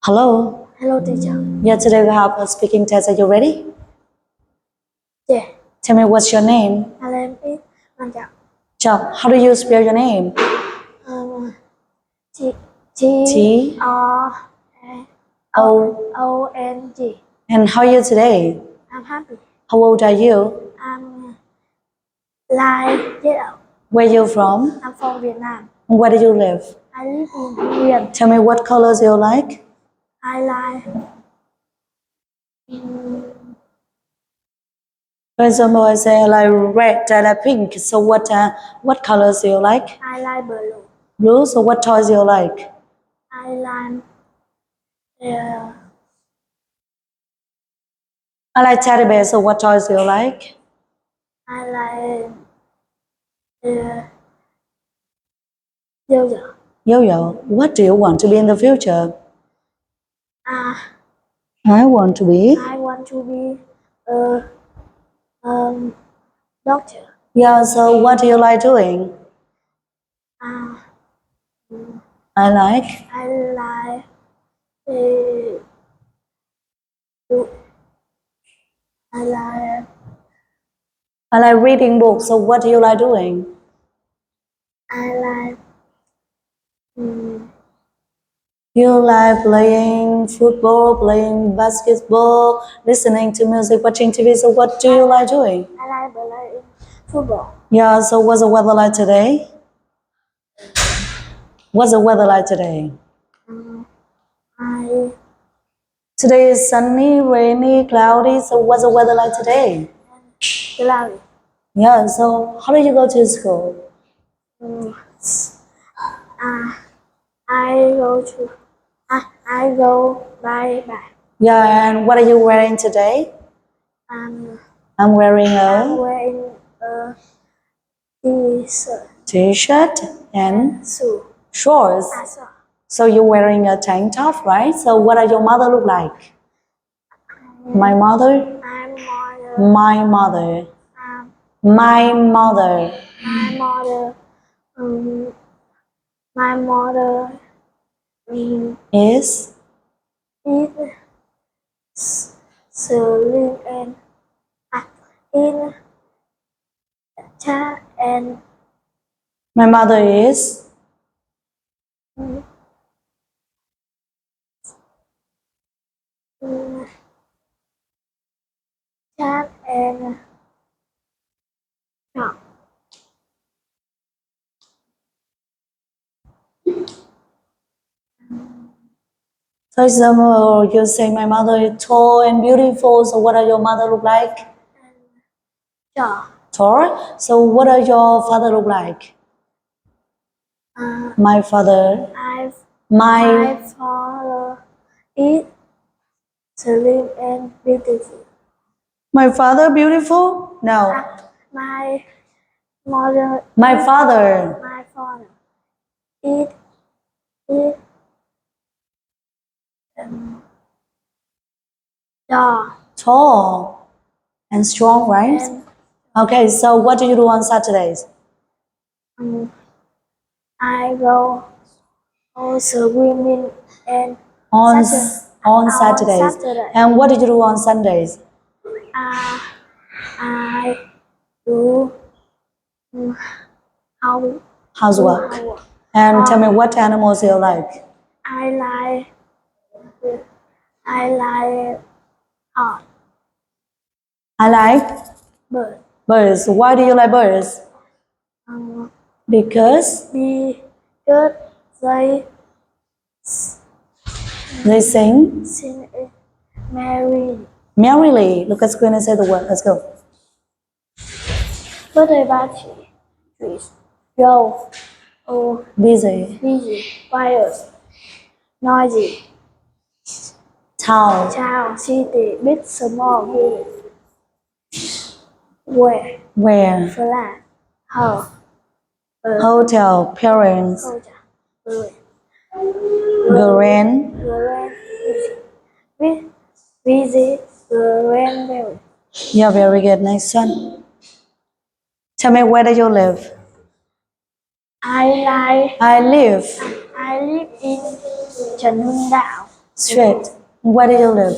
Hello. Hello, teacher. Yeah, today we have a speaking test. Are you ready? Yeah. Tell me what's your name? My name is Trọng. Trọng. How do you spell your name? T O. O N G. And how are you today? I'm happy. How old are you? I'm like yeah. Where you from? I'm from Vietnam. Where do you live? I live in Hưng. Tell me what colors you like. I like For example, I say I like red, I like pink. So what colors do you like? I like blue. Blue. So what toys do you like? I like I like teddy bears. So what toys do you like? I like yo-yo. Yo-yo. What do you want to be in the future? I want to be. I want to be a doctor. Yeah. So what do you like doing? I like. I like uh, I like I like reading books. So what do you like doing? I like You like playing football, playing basketball, listening to music, watching TV. So what do you like doing? I like playing football. Yeah. So what's the weather like today? What's the weather like today? I Today is sunny, rainy, cloudy. So what's the weather like today? cloudy. Yeah. So how do you go to school? I go to I go by. Yeah. And what are you wearing today? I'm I'm wearing I'm a wearing a t-shirt t-shirt and shoe. shorts. So So you're wearing a tank top, right? So what are your mother look like? My mother? my mother My mother. my mother um, my mother Is is Celine and in chat and my mother is chat and Trọng. for example, you say my mother is tall and beautiful. So what are your mother look like? Trọng. Tall. So what are your father look like? My father. My father is slim and beautiful. My father beautiful? No. My mother. My father. My father is tall Tall and strong, right? and Okay, so what do you do on Saturdays? I go swimming and On on Saturdays. Saturday. And what do you do on Sundays? I do house Housework. And tell me what animals you like. I like I like bird. birds. Why do you like birds? Because Because they sing sing merrily. Look at screen and say the word. Let's go. có thể ba chỉ go Busy. quiet noisy Town. city big small village where flat her Hotel. Parents. grand Grand. visit grandparents. Yeah, very good. Next one. Tell me where do you live? I I live live in Trần Hưng Đạo. Straight. Where do you live?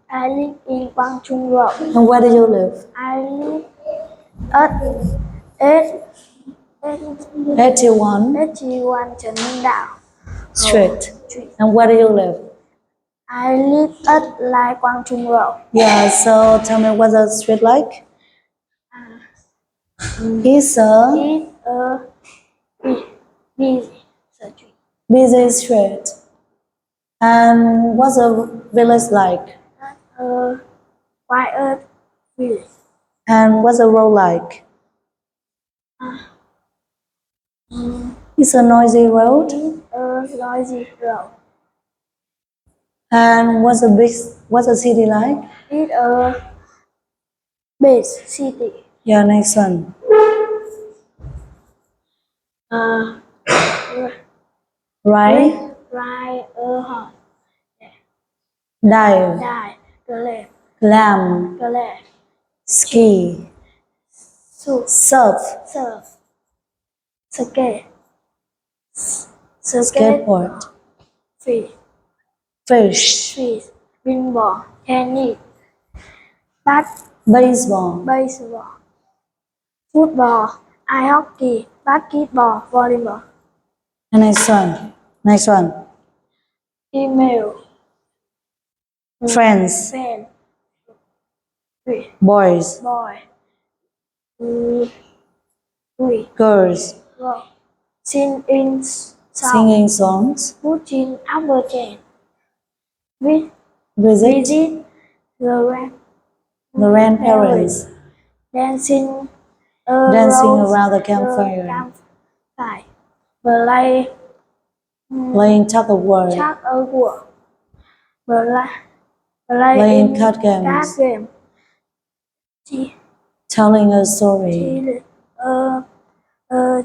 I live in Quang Trung Road. And where do you live? I live at 81. 81 Trần Hưng Đạo Street. Street. And where do you live? I live at Lai Quang Trung Road. Yeah, so tell me what's the street like? It's a It's a busy street. busy street. And what's the village like? A quiet village. And what's the road like? It's a noisy road. It's a noisy road. And what's the city like? It's a big city. Yeah, next one. Right? Right hot. Dive. Die. Glare. Glam. Glare. Ski. Surf. Surf. Surf. Skate. Skate. Skateboard. Fish. Fish. Fish. Pinball. Tennis. Bat. Baseball. Baseball. Football. Ice hockey. Basketball. Volleyball. And next one. Next one. Email. Friends. Fan. Boys. Boy. Girls. Girl. Singing song. Singing songs. Pushing upper Visit Visit the grandparents. dancing Dancing around the campfire. campfire. Play Playing tug of war. chắc ở của play Playing card games. card game. Telling a story.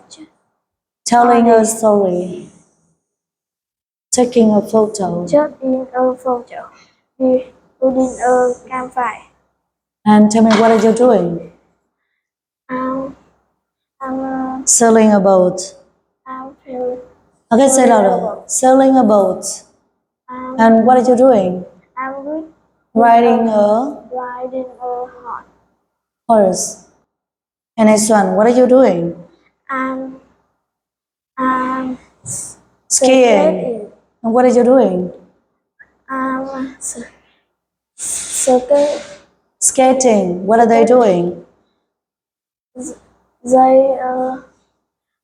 Chỉ Telling a story. Taking a photo. just in a photo. Holding a campfire. And tell me, what are you doing? I'm Sailing a boat. feeling Okay, say louder. Sailing a boat. And what are you doing? I'm good. Riding a Riding a horse. horse. And next one, what are you doing? I'm Skiing. And what are you doing? I'm skate. Skating. What are they doing? They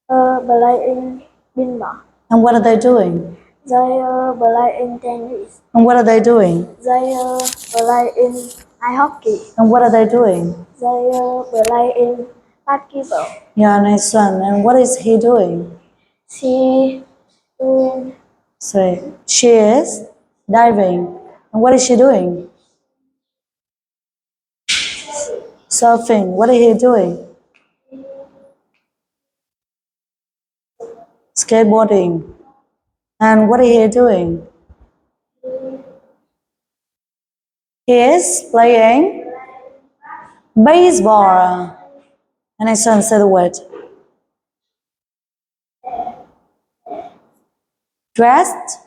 playing pinball. And what are they doing? They playing tennis. And what are they doing? They playing ice hockey. And what are they doing? They playing basketball. Yeah, next one. And what is he doing? She doing Sorry. She is diving. And what is she doing? Surfing. What is he doing? Skateboarding. And what is he doing? He is playing baseball. And next one, say the word. Dressed.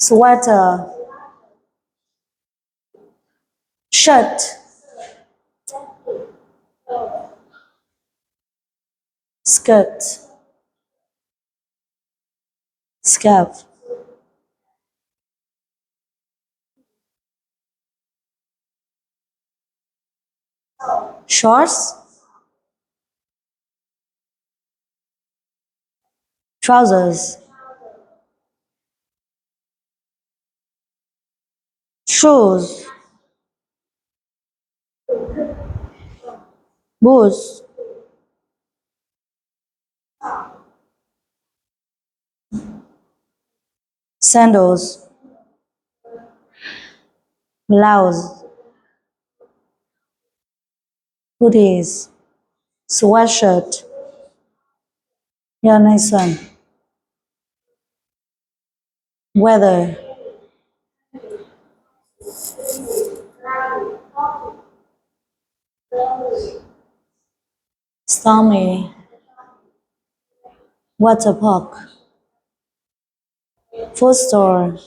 Sweater. Shirt. Skirt. Scarf. Shorts. Trousers. Shoes. Boots. Sandals. Blouse. Hoodies. Sweatshirt. Yeah, nice one. Weather. Stormy. Water park. Food store.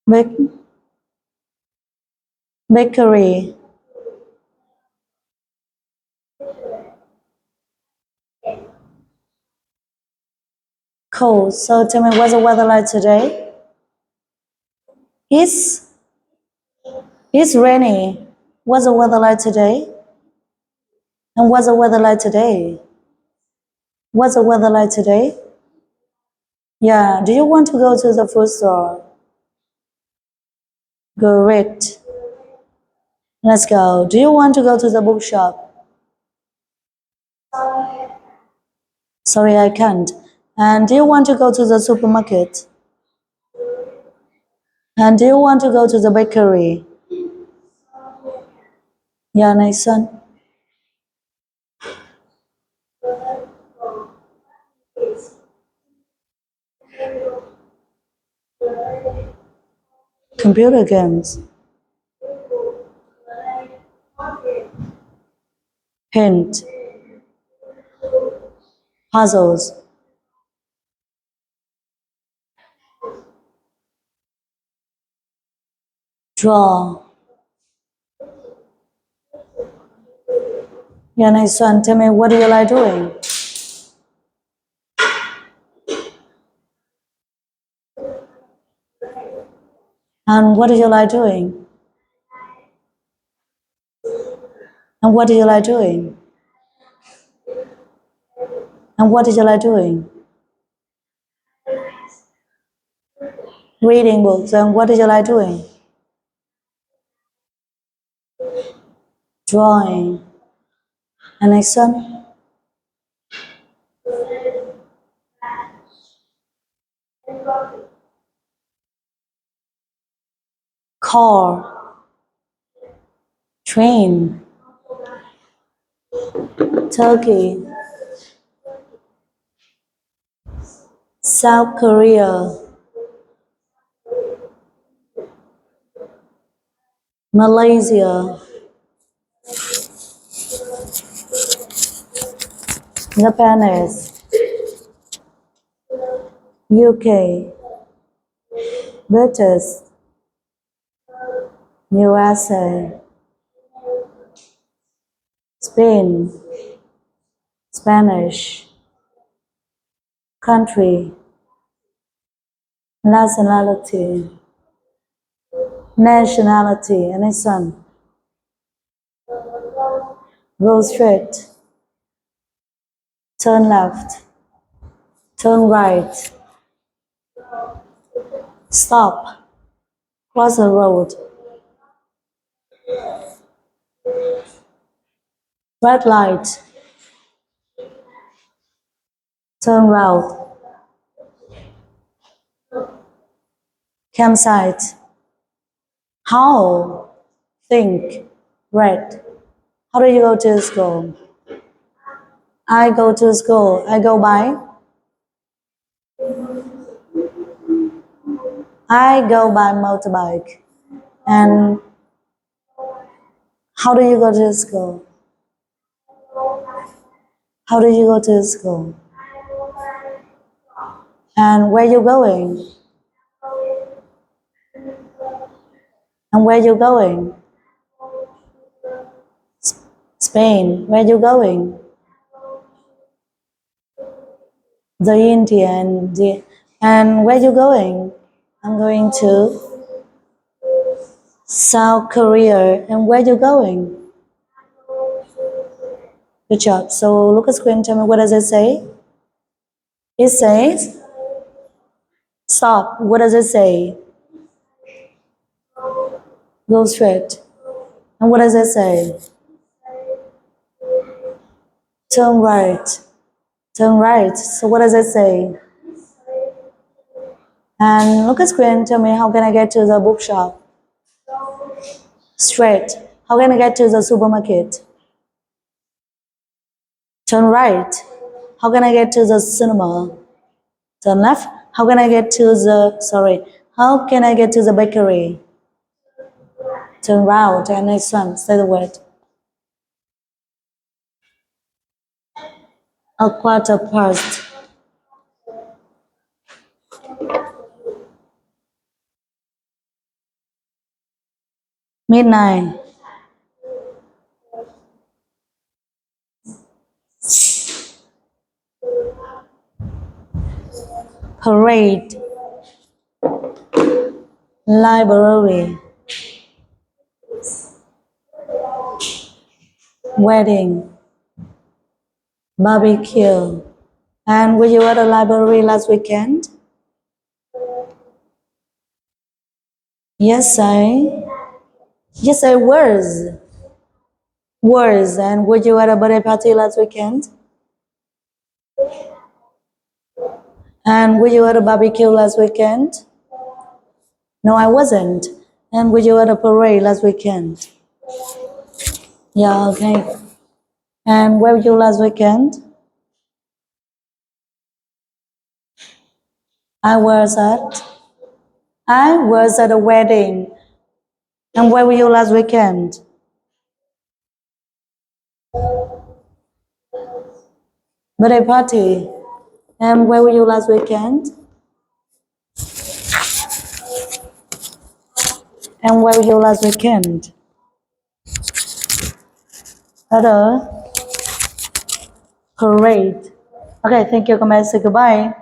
Bak- bakery. Cold. So tell me, what's the weather like today? It's it's rainy. What's the weather like today? And what's the weather like today? What's the weather like today? Yeah. Do you want to go to the food store? Great. Let's go. Do you want to go to the bookshop? Sorry, I can't. And do you want to go to the supermarket? And do you want to go to the bakery? Yeah, nice one. Computer games. Hint. Puzzles. Draw. Yeah, nice one. Tell me, what do you like doing? And what do you like doing? And what do you like doing? And what do you like doing? Reading books. And what do you like doing? Drawing. And next one? Car. Train. Turkey. South Korea. Malaysia. Japanese. UK. British. USA. Spain. Spanish. Country. Nationality. Nationality. And next one. Go straight. Turn left. Turn right. Stop. Cross the road. Red light. Turn route. Campsite. How? Think. Red. How do you go to school? I go to school. I go by. I go by motorbike. And how do you go to school? How do you go to school? And where you going? And where you going? Spain. Where you going? The India and where you going? I'm going to South Korea. And where you going? Good job. So look at screen. Tell me, what does it say? It says stop. What does it say? Go straight. And what does it say? Turn right. Turn right. So what does it say? And look at screen. Tell me, how can I get to the bookshop? Straight. How can I get to the supermarket? Turn right. How can I get to the cinema? Turn left. How can I get to the, sorry, how can I get to the bakery? Turn right. And next one, say the word. A quarter past. Midnight. Parade. Library. Wedding. Barbecue. And were you at the library last weekend? Yes, I was. Was. And were you at a birthday party last weekend? And were you at a barbecue last weekend? No, I wasn't. And were you at a parade last weekend? Yeah, okay. And where were you last weekend? I was at I was at a wedding. And where were you last weekend? Birthday party. And where were you last weekend? And where were you last weekend? At a parade. Okay, thank you. Come and say goodbye.